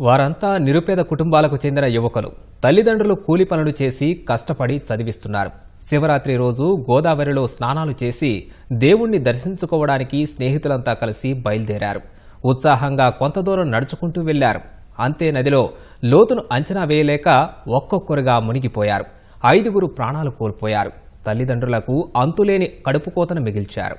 వారంతా నిరుపేద కుటుంబాలకు చెందిన యువకులు. తల్లిదండ్రులు కూలి పనులు చేసి కష్టపడి చదివిస్తున్నారు. శివరాత్రి రోజు గోదావరిలో స్నానాలు చేసి దేవుణ్ణి దర్శించుకోవడానికి స్నేహితులంతా కలిసి బయలుదేరారు. ఉత్సాహంగా కొంత దూరం నడుచుకుంటూ వెళ్లారు. అంతే నదిలో లోతును అంచనా వేయలేక ఒక్కొక్కరుగా మునిగిపోయారు. 5 ప్రాణాలు కోల్పోయారు. తల్లిదండ్రులకు అంతులేని కడుపుకోతను మిగిల్చారు.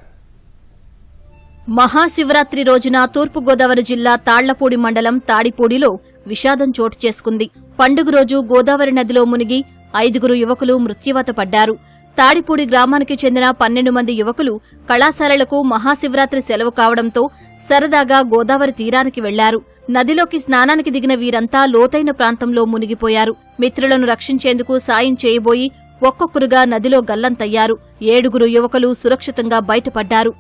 మహాశివరాత్రి రోజున తూర్పుగోదావరి జిల్లా తాళ్లపూడి మండలం తాడిపూడిలో విషాదం చోటు చేసుకుంది. పండుగ రోజు గోదావరి నదిలో మునిగి 5 యువకులు మృత్యువాత పడ్డారు. తాడిపూడి గ్రామానికి చెందిన 12 మంది యువకులు కళాశాలలకు మహాశివరాత్రి సెలవు కావడంతో సరదాగా గోదావరి తీరానికి వెళ్లారు. నదిలోకి స్నానానికి దిగిన వీరంతా లోతైన ప్రాంతంలో మునిగిపోయారు. మిత్రులను రక్షించేందుకు సాయం చేయబోయి ఒక్కొక్కరుగా నదిలో గల్లంతయ్యారు. 7 యువకులు సురక్షితంగా బయటపడ్డారు.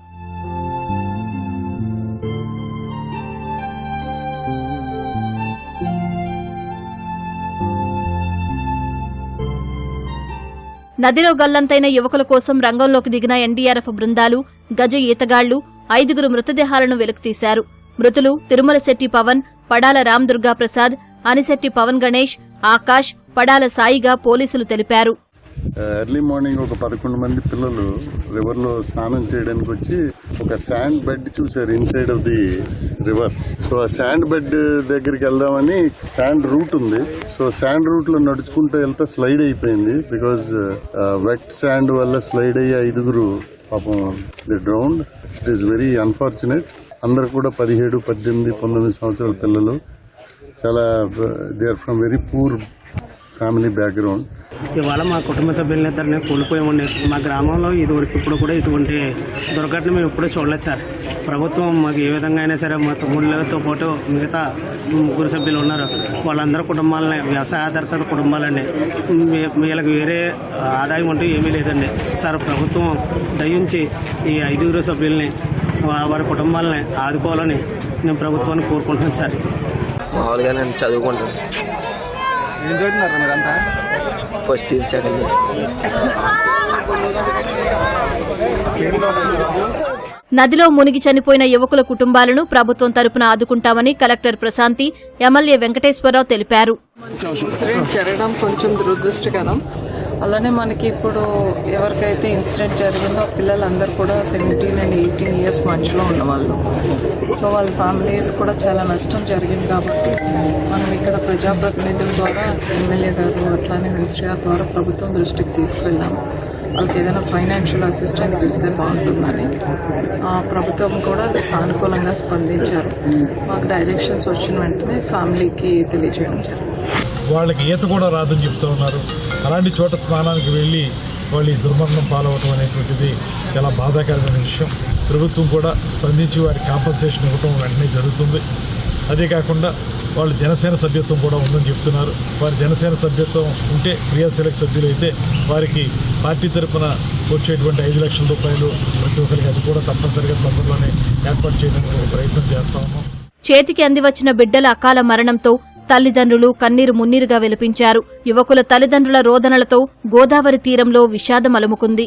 నదిలో గల్లంతైన యువకుల కోసం రంగంలోకి దిగిన ఎన్డీఆర్ఎఫ్ బృందాలు, గజ ఈతగాళ్లు 5 మృతదేహాలను వెలికితీశారు. మృతులు తిరుమలశెట్టి పవన్, పడాల రామదుర్గా ప్రసాద్, అనిశెట్టి పవన్ గణేష్, ఆకాష్, పడాల సాయిగా పోలీసులు తెలిపారు. ఎర్లీ మార్నింగ్ ఒక 11 మంది పిల్లలు రివర్ లో స్నానం చేయడానికి వచ్చి ఒక శాండ్ బెడ్ చూసారు inside of the river. So ఆ శాండ్ బెడ్ దగ్గరికి వెళ్దామని శాండ్ రూట్ ఉంది. సో శాండ్ రూట్ లో నడుచుకుంటూ వెళ్తే స్లైడ్ అయిపోయింది. బికాజ్ వెట్ శాండ్ వల్ల స్లైడ్ అయ్యి 5 పాపం they drowned. It is very unfortunate. అందరు కూడా 17, 18, 19 సంవత్సరాల పిల్లలు. చాలా they are from very poor family background. ఇవాళ మా కుటుంబ సభ్యులనిద్దరిని కోల్పోయామండి. మా గ్రామంలో ఇదివరకు ఇప్పుడు కూడా ఇటువంటి దుర్ఘటన మేము ఎప్పుడూ చూడలేదు సార్. ప్రభుత్వం మాకు ఏ విధంగా అయినా సరే మా తమ్ముళ్ళతో పాటు మిగతా 3 సభ్యులు ఉన్నారు. వాళ్ళందరూ కుటుంబాలని వ్యవసాయ ఆధారిత కుటుంబాలండి. వీళ్ళకి వేరే ఆదాయం అంటూ ఏమీ లేదండి సార్. ప్రభుత్వం దయించి ఈ 5 సభ్యుల్ని వారి కుటుంబాలని ఆదుకోవాలని నేను ప్రభుత్వాన్ని కోరుకుంటున్నాను సార్. మామూలుగా నేను చదువుకుంటాను. First year, second year. నదిలో మునిగి చనిపోయిన యువకుల కుటుంబాలను ప్రభుత్వం తరపున ఆదుకుంటామని కలెక్టర్ ప్రశాంతి, ఎమ్మెల్యే వెంకటేశ్వరరావు తెలిపారు. ఇన్సిడెంట్ జరగడం కొంచెం దురదృష్టకరం. అలానే మనకి ఇప్పుడు ఎవరికైతే ఇన్సిడెంట్ జరిగిందో పిల్లలందరూ కూడా 17 and 18 years మధ్యలో ఉన్నవాళ్ళు. సో వాళ్ళ ఫ్యామిలీస్ కూడా చాలా నష్టం జరిగింది. కాబట్టి మనం ఇక్కడ ప్రజాప్రతినిధుల ద్వారా, ఎమ్మెల్యే గారు అట్లానే మినిస్టర్ గారి ద్వారా ప్రభుత్వం దృష్టికి తీసుకెళ్ళాము. వాళ్ళకి ఏదైనా ఫైనాన్షియల్ అసిస్టెన్స్ ఇస్తే బాగుంటుందని ప్రభుత్వం కూడా సానుకూలంగా స్పందించారు. మాకు డైరెక్షన్స్ వచ్చిన వెంటనే ఫ్యామిలీకి తెలియజేయడం జరిగింది. వాళ్ళకి ఈత కూడా రాదని చెప్తూ ఉన్నారు. అలాంటి చోట స్నానానికి వెళ్ళి వాళ్ళు ఈ దుర్మరణం పాలవటం అనేటువంటిది చాలా బాధాకరమైన విషయం. ప్రభుత్వం కూడా స్పందించి వారికి కాంపన్సేషన్ ఇవ్వటం వెంటనే జరుగుతుంది. అదే కాకుండా వాళ్ళు జనసేన సభ్యత్వం కూడా ఉందని చెప్తున్నారు. వారి జనసేన సభ్యత్వం ఉంటే క్రియాశీలక సభ్యులైతే వారికి పార్టీ తరఫున వచ్చేటువంటి 5 లక్షల రూపాయలు ప్రతి ఒక్కరికి అది కూడా తప్పనిసరిగా తొందరలోనే ఏర్పాటు చేయడానికి ఒక ప్రయత్నం చేస్తా ఉన్నాం. చేతికి అందివచ్చిన బిడ్డల అకాల మరణంతో తల్లిదండ్రులు కన్నీరు మున్నీరుగా విలపించారు. యువకుల తల్లిదండ్రుల రోదనలతో గోదావరి తీరంలో విషాదం అలుముకుంది.